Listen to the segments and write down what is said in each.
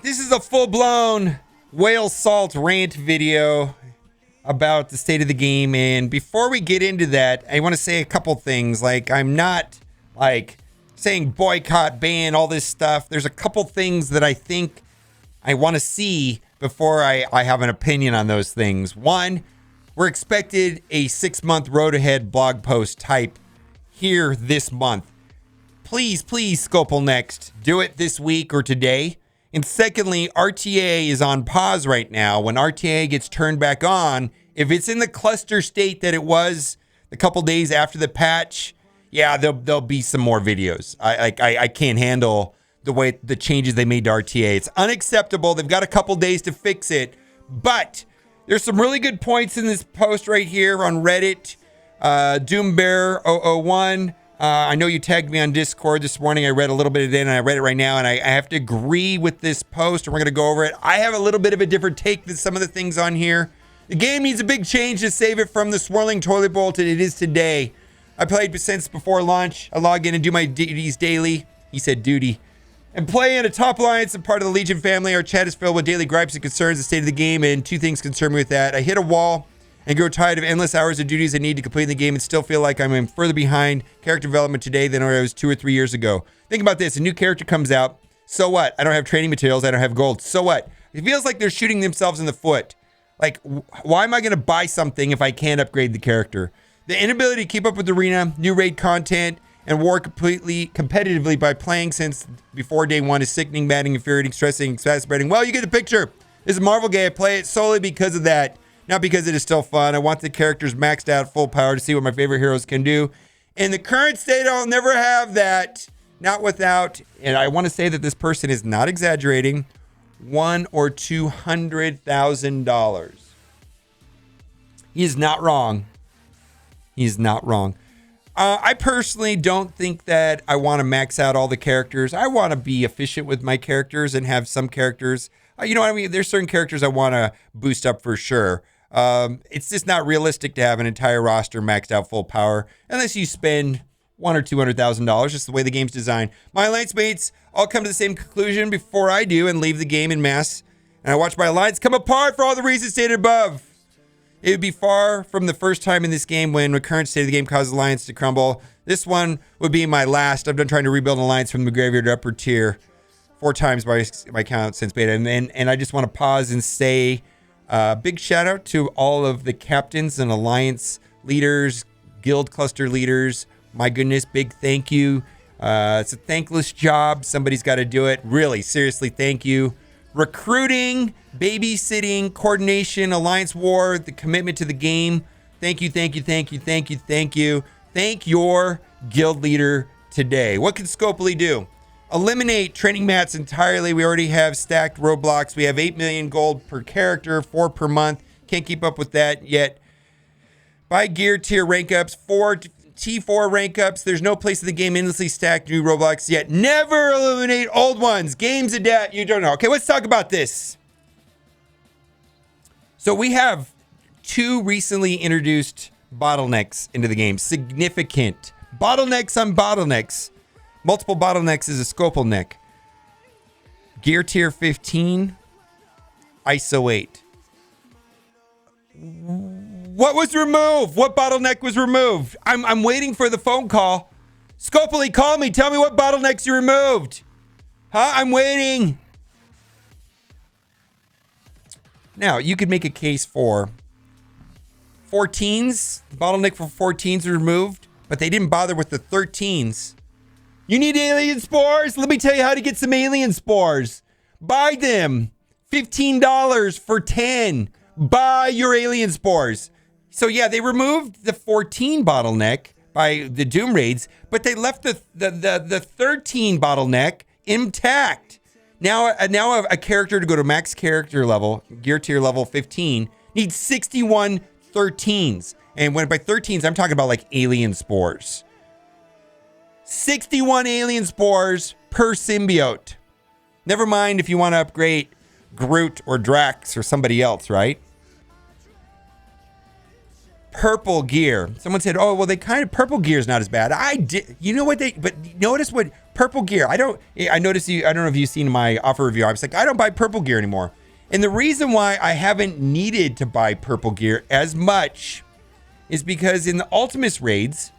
This is a full-blown whale salt rant video about the state of the game. And before we get into that, I want to say a couple things. Like, I'm not like saying boycott, ban, all this stuff. There's a couple things that I think I want to see before I have an opinion on those things. One, we're expected a 6-month road ahead blog post type here this month. Please, Scopel Next, do it this week or today. And secondly, RTA is on pause right now. When RTA gets turned back on, if it's in the cluster state that it was a couple days after the patch, yeah, there'll be some more videos. I can't handle the changes they made to RTA. It's unacceptable. They've got a couple days to fix it. But there's some really good points in this post right here on Reddit. Doombear001. I know you tagged me on Discord this morning. I read a little bit of it, and I read it right now, and I have to agree with this post, and we're going to go over it. I have a little bit of a different take than some of the things on here. The game needs a big change to save it from the swirling toilet bowl that it is today. I played since before launch. I log in and do my duties daily. He said duty. And play in a top alliance and part of the Legion family. Our chat is filled with daily gripes and concerns, the state of the game, and two things concern me with that. I hit a wall and grow tired of endless hours of duties I need to complete the game and still feel like I'm further behind character development today than I was 2 or 3 years ago. Think about this. A new character comes out. So what? I don't have training materials. I don't have gold. So what? It feels like they're shooting themselves in the foot. Like, why am I going to buy something if I can't upgrade the character? The inability to keep up with the arena, new raid content, and war competitively by playing since before day one is sickening, maddening, infuriating, stressing, exasperating. Well, you get the picture. This is a Marvel game. I play it solely because of that. Not because it is still fun. I want the characters maxed out full power to see what my favorite heroes can do. In the current state, I'll never have that. Not without, and I want to say that this person is not exaggerating, $100,000 or $200,000. He is not wrong. He is not wrong. I personally don't think that I want to max out all the characters. I want to be efficient with my characters and have some characters. You know what I mean? There's certain characters I want to boost up for sure. It's just not realistic to have an entire roster maxed out full power unless you spend $100,000 or $200,000. Just the way the game's designed. My alliance mates all come to the same conclusion before I do and leave the game in mass. And I watch my alliance come apart for all the reasons stated above. It would be far from the first time in this game when the current state of the game causes alliance to crumble. This one would be my last. I've been trying to rebuild an alliance from the graveyard to upper tier 4 times by my count since beta. And I just want to pause and say big shout out to all of the captains and alliance leaders, guild cluster leaders. My goodness, big thank you. It's a thankless job. Somebody's got to do it. Really, seriously, thank you. Recruiting, babysitting, coordination, alliance war, the commitment to the game. Thank you. Thank your guild leader today. What can Scopely do? Eliminate training mats entirely. We already have stacked roadblocks. We have 8 million gold per character, 4 per month. Can't keep up with that yet. Buy gear tier rank ups, 4 T4 rank ups. There's no place in the game endlessly stacked new roadblocks yet. Never eliminate old ones. Games adapt. You don't know. Okay, let's talk about this. So we have 2 recently introduced bottlenecks into the game. Significant bottlenecks on bottlenecks. Multiple bottlenecks is a Scopel neck. Gear tier 15, ISO 8. What was removed? What bottleneck was removed? I'm waiting for the phone call. Scopely, call me. Tell me what bottlenecks you removed. Huh? I'm waiting. Now, you could make a case for 14s. The bottleneck for 14s was removed, but they didn't bother with the 13s. You need alien spores? Let me tell you how to get some alien spores. Buy them. $15 for 10. Buy your alien spores. So yeah, they removed the 14 bottleneck by the Doom raids, but they left the 13 bottleneck intact. Now a character to go to max character level, gear tier level 15, needs 61 13s. And when by 13s, I'm talking about like alien spores. 61 alien spores per symbiote. Never mind if you want to upgrade Groot or Drax or somebody else, right? purple gear. Someone said, "Oh, well, they kind of purple gear is not as bad." I did, you know what but notice what purple gear. I noticed you. I don't know if you've seen my offer review. I was like, I don't buy purple gear anymore, and the reason why I haven't needed to buy purple gear as much is because in the Ultimus raids,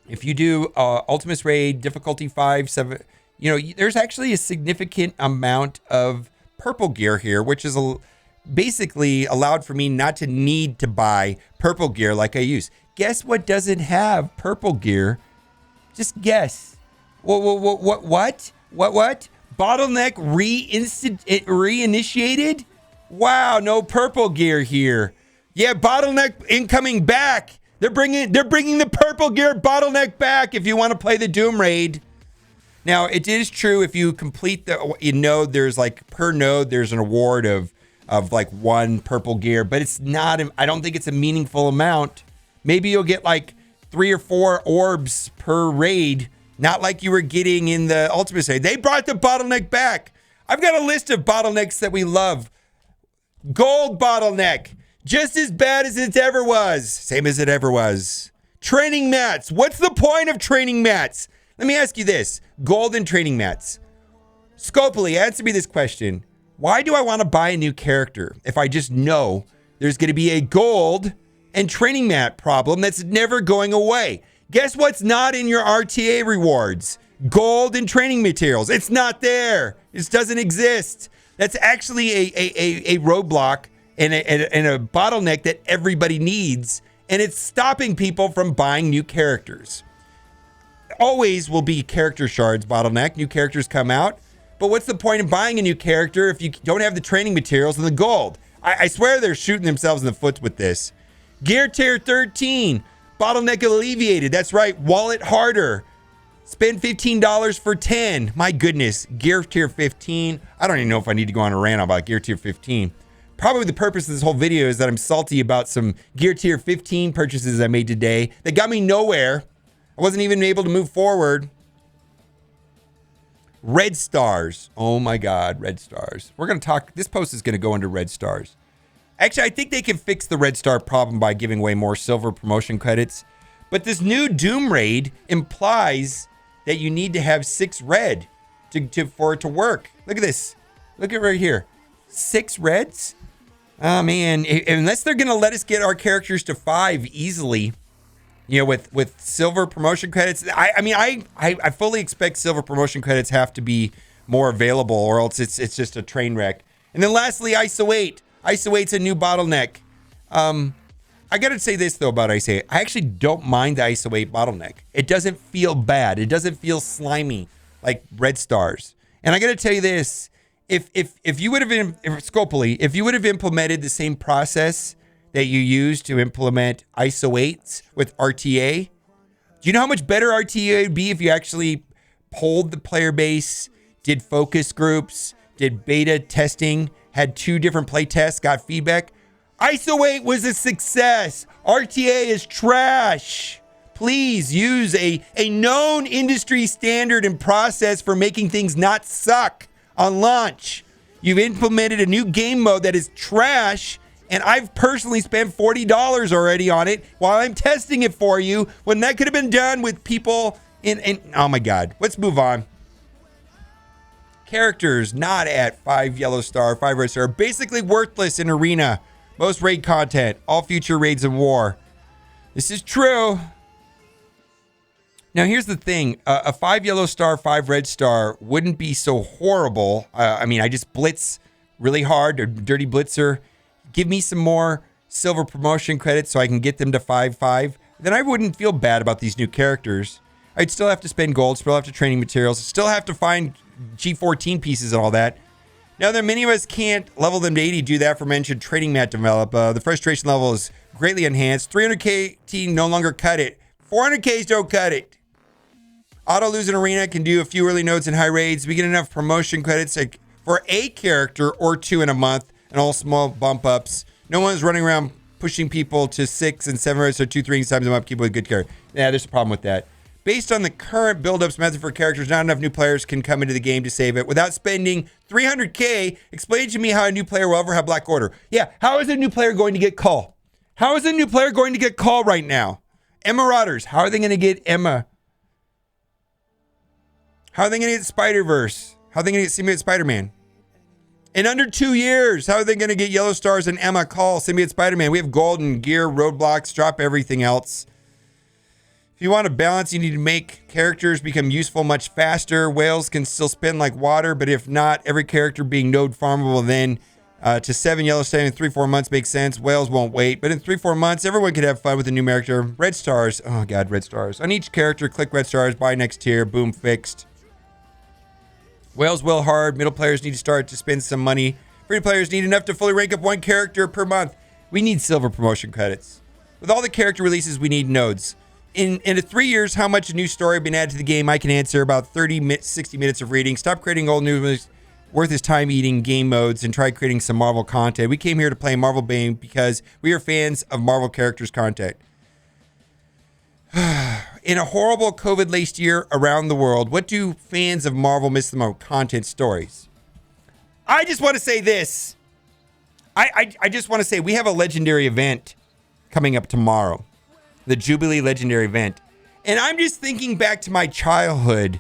if you do Ultimus raid difficulty 5, 7, there's actually a significant amount of purple gear here, which is basically allowed for me not to need to buy purple gear like I use. Guess what doesn't have purple gear? Just guess. What? Bottleneck reinitiated? Wow, no purple gear here. Yeah, bottleneck incoming back. They're bringing the purple gear bottleneck back if you want to play the Doom raid. Now, it is true if you complete there's like per node there's an award of like 1 purple gear, but it's not, I don't think it's a meaningful amount. Maybe you'll get like 3 or 4 orbs per raid, not like you were getting in the Ultimate raid. They brought the bottleneck back. I've got a list of bottlenecks that we love. Gold bottleneck, just as bad as it ever was. Same as it ever was. Training mats. What's the point of training mats? Let me ask you this. Golden training mats. Scopely, answer me this question. Why do I want to buy a new character if I just know there's going to be a gold and training mat problem that's never going away? Guess what's not in your RTA rewards? Gold and training materials. It's not there. It doesn't exist. That's actually a roadblock and a bottleneck that everybody needs, and it's stopping people from buying new characters. Always will be character shards bottleneck. New characters come out. But what's the point of buying a new character if you don't have the training materials and the gold? I swear they're shooting themselves in the foot with this. Gear tier 13. Bottleneck alleviated. That's right. Wallet harder. Spend $15 for 10. My goodness. Gear tier 15. I don't even know if I need to go on a rant about gear tier 15. Probably the purpose of this whole video is that I'm salty about some gear tier 15 purchases I made today that got me nowhere. I wasn't even able to move forward. Red stars. Oh my God, red stars. We're going to talk, this post is going to go into red stars. Actually, I think they can fix the red star problem by giving away more silver promotion credits. But this new Doom raid implies that you need to have 6 red for it to work. Look at this. Look at right here. 6 reds? Oh man, unless they're going to let us get our characters to 5 easily, with silver promotion credits. I fully expect silver promotion credits have to be more available, or else it's just a train wreck. And then lastly, ISO 8. ISO 8's a new bottleneck. I gotta say this though about ISO 8. I actually don't mind the ISO 8 bottleneck. It doesn't feel bad. It doesn't feel slimy like red stars. And I gotta tell you this: if you would have been Scopely, if you would have implemented the same process that you use to implement ISO 8s with RTA. Do you know how much better RTA would be if you actually polled the player base, did focus groups, did beta testing, had 2 different play tests, got feedback? ISO 8 was a success. RTA is trash. Please use a known industry standard and process for making things not suck on launch. You've implemented a new game mode that is trash, and I've personally spent $40 already on it while I'm testing it for you, when that could have been done with people in oh my God. Let's move on. Characters not at 5 yellow star, 5 red star, basically worthless in arena. Most raid content, all future raids in war. This is true. Now here's the thing. A 5 yellow star, 5 red star wouldn't be so horrible. I just blitz really hard, or dirty blitzer. Give me some more silver promotion credits so I can get them to 5-5. Then I wouldn't feel bad about these new characters. I'd still have to spend gold, still have to training materials, still have to find G14 pieces and all that. Now that many of us can't level them to 80 due to the aforementioned training mat develop, the frustration level is greatly enhanced. 300k team no longer cut it. 400ks don't cut it. Auto lose an arena can do a few early nodes in high raids. We get enough promotion credits for a character or 2 in a month, and all small bump ups. No one's running around pushing people to 6 and 7 raids, so 2-3 times them up, keep with good character. Yeah, there's a problem with that. Based on the current build-ups method for characters, not enough new players can come into the game to save it. Without spending 300k, explain to me how a new player will ever have Black Order. Yeah, how is a new player going to get Cull? How is a new player going to get called right now? Emma Rotters, how are they going to get Emma? How are they going to get Spider-Verse? How are they going to get Symbiote Spider-Man? In under 2 years, how are they going to get Yellow Stars and Emma call Symbiote Spider-Man? We have Golden, Gear, Roadblocks, drop everything else. If you want a balance, you need to make characters become useful much faster. Whales can still spin like water, but if not, every character being node farmable then to 7 Yellowstone in 3-4 months makes sense. Whales won't wait, but in 3-4 months, everyone could have fun with a new character. Red stars. Oh, God, red stars. On each character, click red stars, buy next tier, boom, fixed. Whales will hard. Middle players need to start to spend some money. Free players need enough to fully rank up one character per month. We need silver promotion credits. With all the character releases, we need nodes. In 3 years, how much a new story been added to the game? I can answer about 60 minutes of reading. Stop creating old news worth his time eating game modes and try creating some Marvel content. We came here to play Marvel Bane because we are fans of Marvel characters content. In a horrible COVID-laced year around the world, what do fans of Marvel miss the most? Content stories. I just want to say this. I just want to say we have a legendary event coming up tomorrow. The Jubilee Legendary event. And I'm just thinking back to my childhood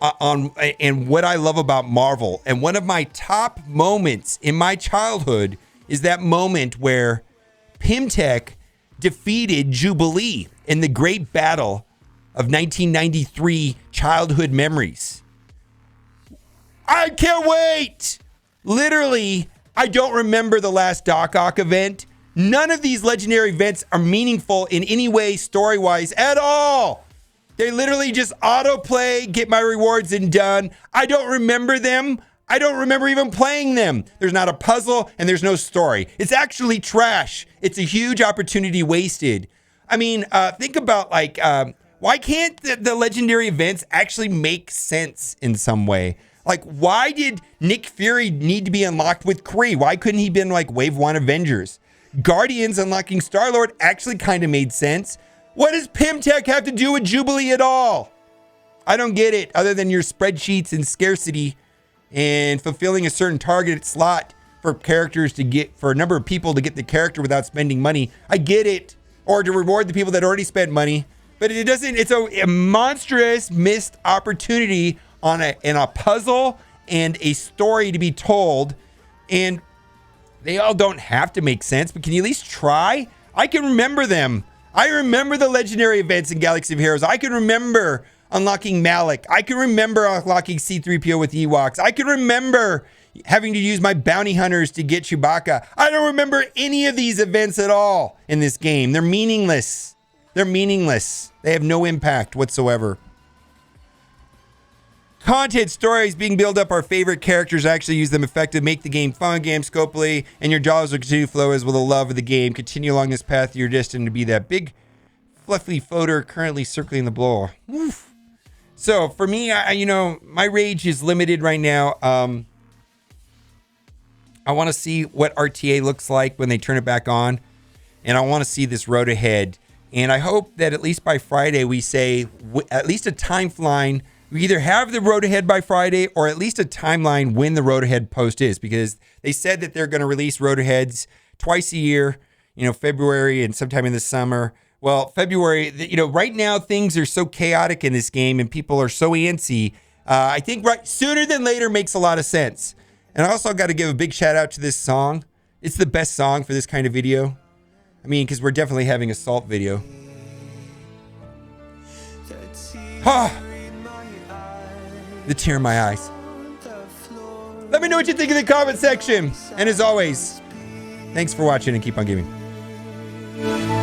and what I love about Marvel. And one of my top moments in my childhood is that moment where Pimtech defeated Jubilee in the great battle of 1993 childhood memories. I can't wait. Literally, I don't remember the last Doc Ock event. None of these legendary events are meaningful in any way story-wise at all. They literally just autoplay, get my rewards and done. I don't remember them. I don't remember even playing them. There's not a puzzle and there's no story. It's actually trash. It's a huge opportunity wasted. I mean, think about why can't the legendary events actually make sense in some way? Like, why did Nick Fury need to be unlocked with Kree? Why couldn't he been like Wave 1 Avengers? Guardians unlocking Star-Lord actually kind of made sense. What does Pimtech have to do with Jubilee at all? I don't get it, other than your spreadsheets and scarcity and fulfilling a certain targeted slot for characters to get, for a number of people to get the character without spending money. I get it. Or to reward the people that already spent money. But it doesn't, it's a monstrous missed opportunity in a puzzle and a story to be told. And they all don't have to make sense, but can you at least try? I can remember them. I remember the legendary events in Galaxy of Heroes. I can remember unlocking Malik. I can remember unlocking C-3PO with Ewoks. I can remember having to use my bounty hunters to get Chewbacca. I don't remember any of these events at all in this game. They're meaningless. They're meaningless. They have no impact whatsoever. Content stories being built up our favorite characters, actually use them effective, make the game fun, game scopely, and your dollars will continue to flow as will the love of the game. Continue along this path, you're destined to be that big, fluffy floater currently circling the blower. Woof. So for me, my rage is limited right now. I want to see what RTA looks like when they turn it back on, and I want to see this road ahead. And I hope that at least by Friday we say at least a timeline. We either have the road ahead by Friday or at least a timeline when the road ahead post is, because they said that they're going to release road aheads twice a year, February and sometime in the summer. Well, February, right now things are so chaotic in this game and people are so antsy. I think sooner than later makes a lot of sense. And I also got to give a big shout out to this song. It's the best song for this kind of video. I mean, because we're definitely having a salt video. The tear in my eyes. Let me know what you think in the comment section. And as always, thanks for watching and keep on gaming.